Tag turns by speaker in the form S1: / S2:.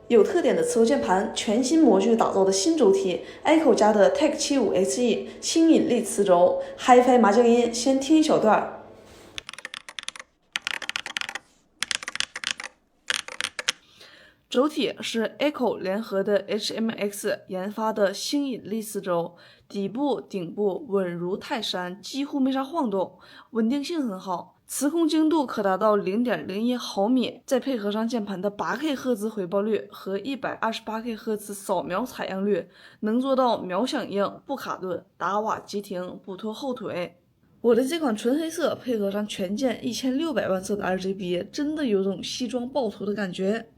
S1: 有特点的磁头键盘，全新模具打造的新轴体 ，Echo 家的 Tech 75 HE 轻引力磁轴 ，HiFi 麻将音，先听一小段。轴体是 Echo 联合的 HMX 研发的星引力磁轴，底部、顶部稳如泰山，几乎没啥晃动，稳定性很好，磁控精度可达到0.01毫米，再配合上键盘的8K 赫兹回报率和128K 赫兹扫描采样率，能做到秒响应、不卡顿、打瓦急停、不拖后腿。我的这款纯黑色配合上全键1600万色的 RGB，真的有种西装暴徒的感觉。